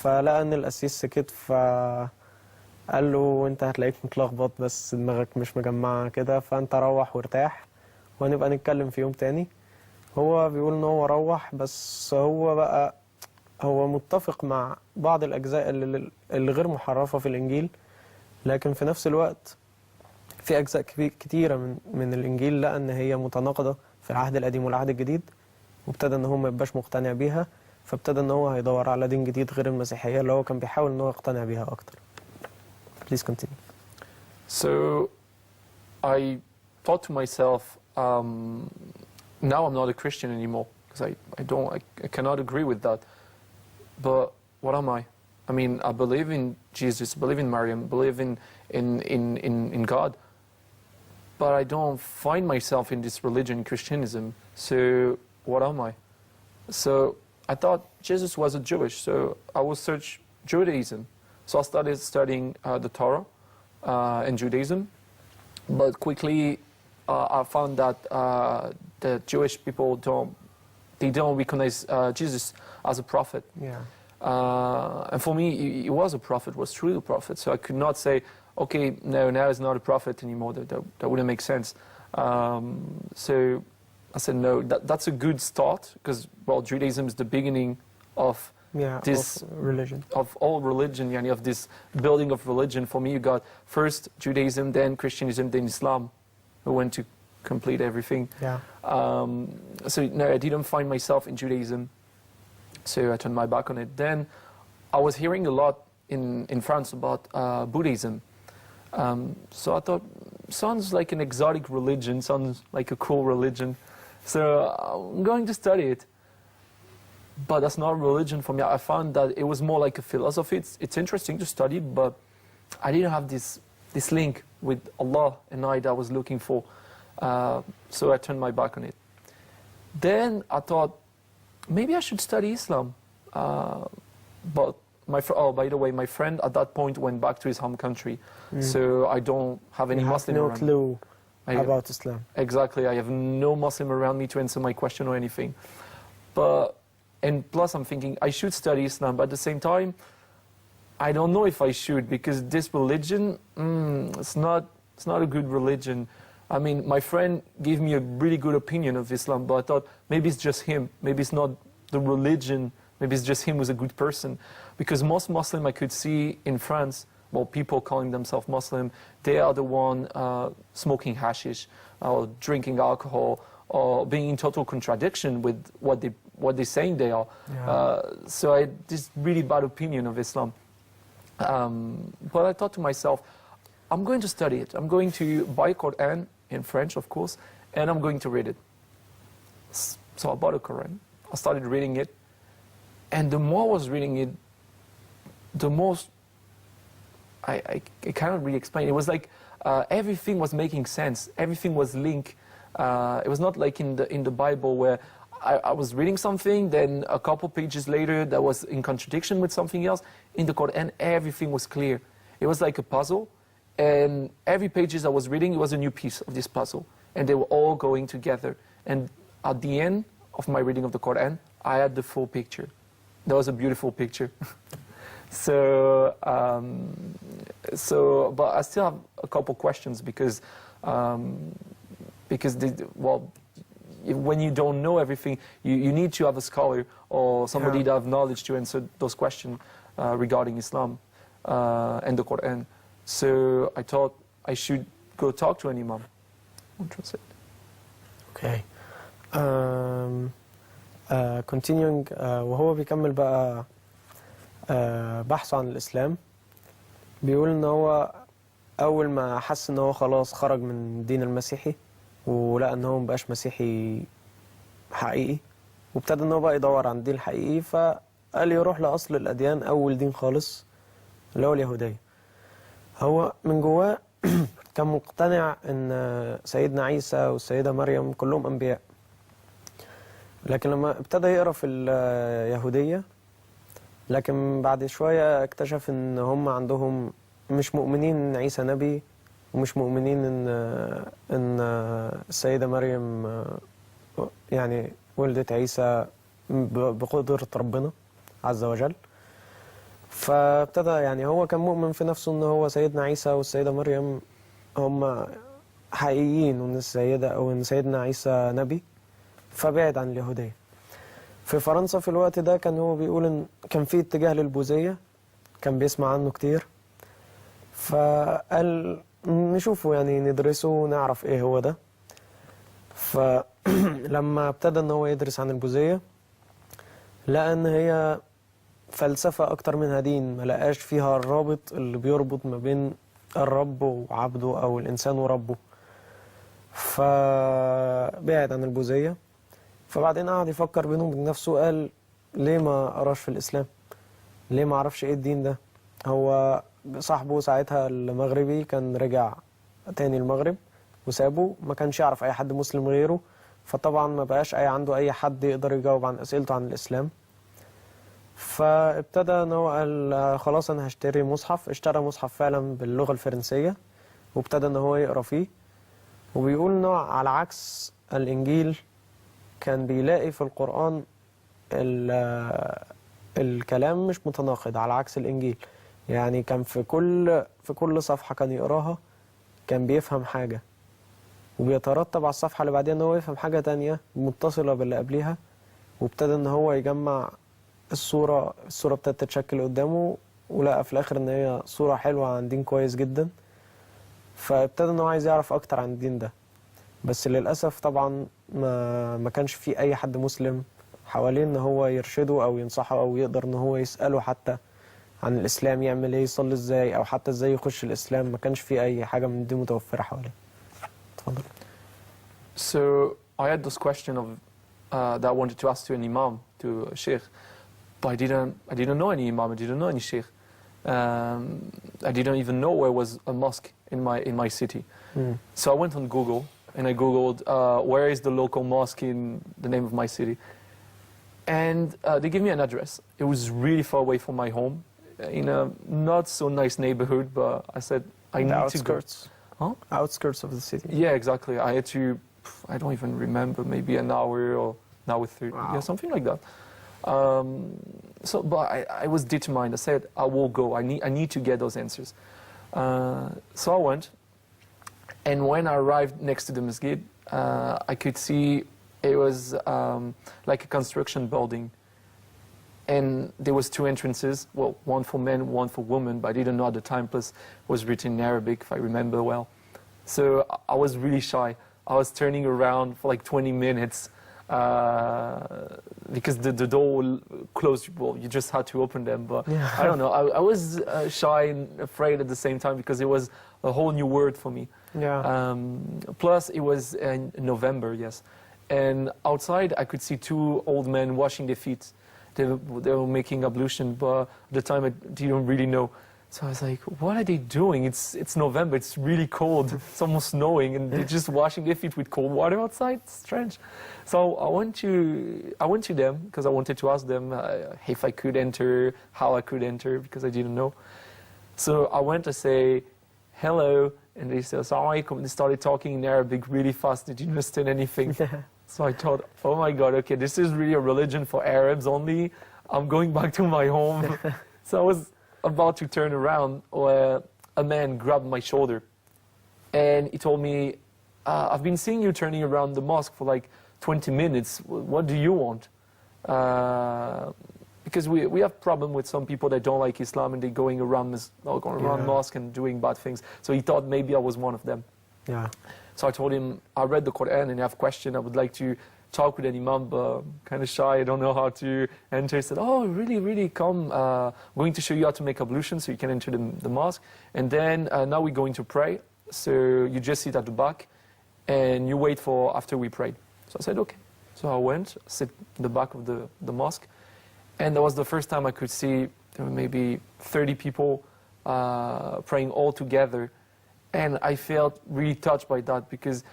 فلقى ان القسيس سكت، فقال له انت هتلاقيك متلخبط بس دماغك مش مجمعة كده، فانت روح وارتاح وهنبقى نتكلم في يوم تاني. هو بيقول ان هو روح، بس هو متفق مع بعض الأجزاء اللي غير محرفة في الإنجيل، لكن في نفس الوقت في أجزاء كتيرة من الإنجيل لقى إن هي متناقضة في العهد القديم والعهد الجديد، وابتدى إن هو ما يبقاش مقتنع بيها، فابتدى إن هو هيدور على دين جديد غير المسيحية اللي هو كان بيحاول إن هو يقتنع بيها أكتر. Please continue. So I thought to myself, now I'm not a Christian anymore because I cannot agree with that. But what am I? I mean, I believe in Jesus, believe in Mariam, believe in God, but I don't find myself in this religion, Christianism. So what am I? So I thought Jesus was a Jewish, so I will search Judaism. So I started studying the Torah and Judaism, but quickly I found that the Jewish people don't recognize Jesus as a prophet. Yeah. And for me, he was a prophet, was truly a prophet. So I could not say, okay, no, now he's not a prophet anymore. That wouldn't make sense. So I said, no, that's a good start because, well, Judaism is the beginning of this of religion. Of all religion, yani of this building of religion. For me, you got first Judaism, then Christianism, then Islam, who went to complete everything. Yeah. So no, I didn't find myself in Judaism. So I turned my back on it. Then I was hearing a lot in France about Buddhism. So I thought, sounds like an exotic religion, sounds like a cool religion. So I'm going to study it. But that's not religion for me. I found that it was more like a philosophy. It's interesting to study, but I didn't have this link with Allah and I that I was looking for. So I turned my back on it. Then I thought, maybe I should study Islam. But by the way, my friend at that point went back to his home country. So I don't have any Muslim around me. No clue about Islam. Exactly. I have no Muslim around me to answer my question or anything. And plus I'm thinking I should study Islam, but at the same time, I don't know if I should, because this religion, it's not a good religion. I mean, my friend gave me a really good opinion of Islam, but I thought maybe it's just him. Maybe it's not the religion. Maybe it's just him who's a good person. Because most Muslim I could see in France, well, people calling themselves Muslim, they are the one smoking hashish or drinking alcohol or being in total contradiction with what they're saying they are. Yeah. So I had this really bad opinion of Islam. But I thought to myself, I'm going to study it. I'm going to buy Quran in French, of course, and I'm going to read it. So I bought a Quran. I started reading it. And the more I was reading it, the most I cannot really explain. It was like everything was making sense. Everything was linked. It was not like in the Bible where I was reading something, then a couple pages later that was in contradiction with something else. In the Quran, everything was clear. It was like a puzzle, and every pages I was reading, it was a new piece of this puzzle, and they were all going together. And at the end of my reading of the Quran, I had the full picture. That was a beautiful picture. But I still have a couple questions because when you don't know everything, you need to have a scholar or somebody that have knowledge to answer those questions regarding Islam and the Quran. So I thought I should go talk to an imam. Translate. Okay. Continuing, وهو بيكمل بقى بحثه عن الإسلام. بيقول إن هو أول ما حس إن هو خلاص خرج من الدين المسيحي ولقى إن هو مبقاش مسيحي حقيقي، وابتدى إن هو بقى يدور عن الدين الحقيقي، فقال يروح لأصل الأديان، أول دين خالص اللي هو اليهودية. هو من جواه كان مقتنع إن سيدنا عيسى والسيدة مريم كلهم أنبياء، لكن لما ابتدى يقرأ في اليهودية، لكن بعد شوية اكتشف إن هم عندهم مش مؤمنين إن عيسى نبي، ومش مؤمنين إن السيدة مريم يعني ولدت عيسى بقدرة ربنا عز وجل. فابتدى يعني هو كان مؤمن في نفسه ان هو سيدنا عيسى والسيدة مريم هم حقيقيين، وان السيدة او ان سيدنا عيسى نبي، فبعد عن اليهودية. في فرنسا في الوقت ده كان هو بيقول ان كان في اتجاه للبوذية، كان بيسمع عنه كتير، فقال نشوفه يعني ندرسه ونعرف ايه هو ده. فلما ابتدى ان هو يدرس عن البوذية لقى ان هي فلسفة اكتر منها دين، ما لقاش فيها الرابط اللي بيربط ما بين الرب وعبده او الانسان وربه، فبعد عن البوذية. فبعدين قعد يفكر بينه وبين نفسه، قال ليه ما قراش في الاسلام، ليه ما عرفش ايه الدين ده. هو صاحبه ساعتها المغربي كان رجع تاني المغرب وسابه، ما كانش يعرف اي حد مسلم غيره، فطبعا ما بقاش عنده اي حد يقدر يجاوب عن اسئلته عن الاسلام. فابتدى ان هو قال خلاص انا هشتري مصحف. اشترى مصحف فعلا باللغة الفرنسية وابتدى ان هو يقرا فيه. وبيقول انه على عكس الانجيل كان بيلاقي في القرآن الكلام مش متناقض، على عكس الانجيل. يعني كان في كل صفحة كان يقراها كان بيفهم حاجة، وبيترتب على الصفحة اللي بعدين ان هو يفهم حاجة تانية متصلة باللي قبليها. وابتدى ان هو يجمع الصورة ابتدت تتشكل قدامه، ولقى في الاخر ان هي صورة حلوة عن دين كويس جدا. فابتدى ان هو عايز يعرف اكتر عن الدين ده، بس للأسف طبعا ما كانش في اي حد مسلم حواليه ان هو يرشده او ينصحه او يقدر ان هو يسأله حتى عن الاسلام، يعمل ايه، يصلي ازاي، او حتى ازاي يخش الاسلام. ما كانش في اي حاجة من دي متوفرة حواليه. اتفضل. So I had this question of that I wanted to ask to an imam, to a sheikh, but I didn't know any imam, I didn't know any sheikh. I didn't even know where was a mosque in my city. So I went on Google and I googled where is the local mosque in the name of my city, and they gave me an address. It was really far away from my home, in a not so nice neighborhood, but I said I need outskirts. to go. Huh? Outskirts of the city. Yeah, exactly. I had to, I don't even remember, maybe an hour or an hour 30, Wow. yeah, something like that. But I was determined. I said, I will go. I need to get those answers. So I went, and when I arrived next to the masjid, I could see it was like a construction building. And there was two entrances, well, one for men, one for women, but I didn't know at the time, plus it was written in Arabic, if I remember well. So I was really shy. I was turning around for like 20 minutes because the door closed. Well, you just had to open them, but yeah. I don't know. I was shy and afraid at the same time because it was a whole new word for me. Yeah. Plus, it was in November, yes. And outside, I could see two old men washing their feet. They were making ablution, but at the time I didn't really know. So I was like, what are they doing? It's November, it's really cold, it's almost snowing, and they're just washing their feet with cold water outside? It's strange. So I went to them, because I wanted to ask them if I could enter, how I could enter, because I didn't know. So I went to say, hello, and they said, assalamu alaikum. They started talking in Arabic really fast, they didn't understand anything. So I thought, oh my God, okay, this is really a religion for Arabs only. I'm going back to my home. So I was about to turn around where a man grabbed my shoulder. And he told me, I've been seeing you turning around the mosque for like 20 minutes. What do you want? Because we have problem with some people that don't like Islam and they're going around mosque and doing bad things. So he thought maybe I was one of them. Yeah. So I told him, I read the Quran and I have a question. I would like to talk with an imam, but I'm kind of shy. I don't know how to enter. He said, oh, really, really, come. I'm going to show you how to make ablution so you can enter the mosque. And then now we're going to pray. So you just sit at the back and you wait for after we prayed. So I said, okay. So I went, sit in the back of the mosque. And that was the first time I could see there were maybe 30 people praying all together. And I felt really touched by that because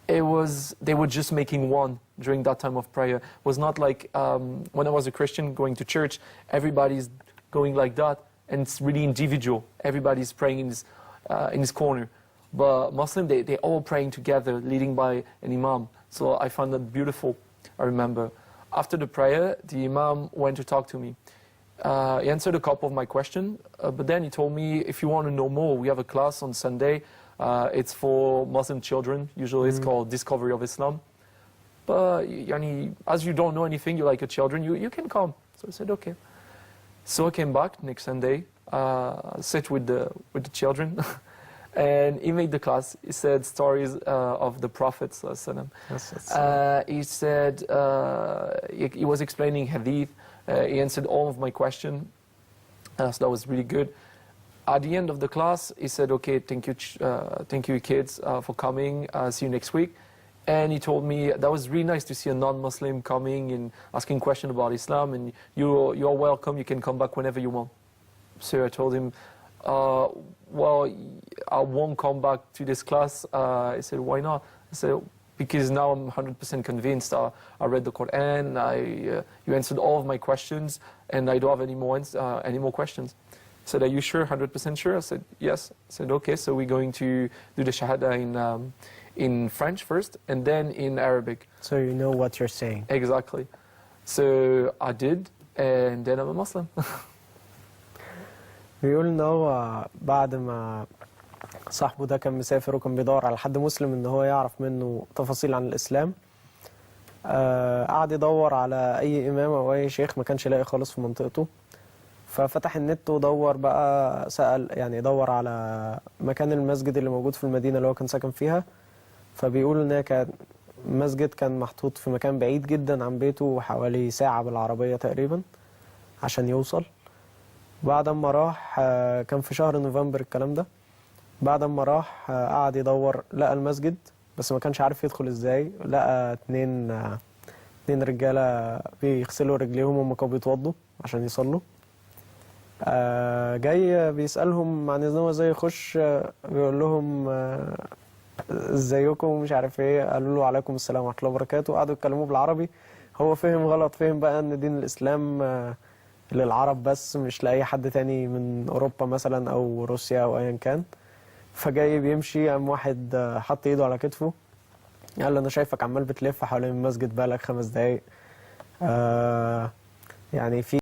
they were just making one during that time of prayer. It was not like when I was a Christian going to church, everybody's going like that, and it's really individual. Everybody's praying in his corner. But Muslim, they're all praying together, leading by an imam. So I found that beautiful, I remember. After the prayer, the imam went to talk to me. He answered a couple of my questions, but then he told me, if you want to know more, we have a class on Sunday. It's for Muslim children. Usually it's called Discovery of Islam. But as you don't know anything, you're like a children, you can come. So I said, okay. So I came back next Sunday, sit with the children, and he made the class. He said stories of the Prophet. He said, he was explaining hadith. He answered all of my questions. So that was really good. At the end of the class, he said, okay, thank you kids for coming. See you next week. And he told me that was really nice to see a non-Muslim coming and asking questions about Islam, and you're welcome, you can come back whenever you want. So I told him, well, I won't come back to this class. He said, why not? I said, because now I'm 100% convinced. I read the Quran, you answered all of my questions, and I don't have any more questions. He said, are you sure, 100% sure? I said, yes. I said, okay, so we're going to do the Shahada in French first, and then in Arabic. So you know what you're saying. Exactly. So I did, and then I'm a Muslim. بيقول ان هو بعد ما صاحبه ده كان مسافر وكان بيدور على حد مسلم ان هو يعرف منه تفاصيل عن الاسلام، قعد يدور على اي امام او اي شيخ، ما كانش لاقي خالص في منطقته. ففتح النت ودور بقى، سأل يعني دور على مكان المسجد اللي موجود في المدينة اللي هو كان ساكن فيها. فبيقول ان كان مسجد كان محطوط في مكان بعيد جدا عن بيته، حوالي ساعة بالعربية تقريبا عشان يوصل. بعد ما راح، كان في شهر نوفمبر الكلام ده، بعد ما راح قعد يدور، لقى المسجد بس ما كانش عارف يدخل ازاي. لقى اتنين رجالة بيغسلوا رجليهم وهم كانوا بيتوضوا عشان يصلوا. جاي بيسألهم عن ان هو ازاي يخش، بيقول لهم ازيكم ومش عارف ايه. قالوا له عليكم السلام ورحمة الله وبركاته، وقعدوا يتكلموا بالعربي. هو فهم غلط، فهم بقى ان دين الاسلام للعرب بس، مش لأي حد تاني من اوروبا مثلا او روسيا او ايا كان. فجاي بيمشي، قام واحد حط ايده على كتفه، قال له انا شايفك عمال بتلف حوالين المسجد بقالك 5 دقايق. يعني في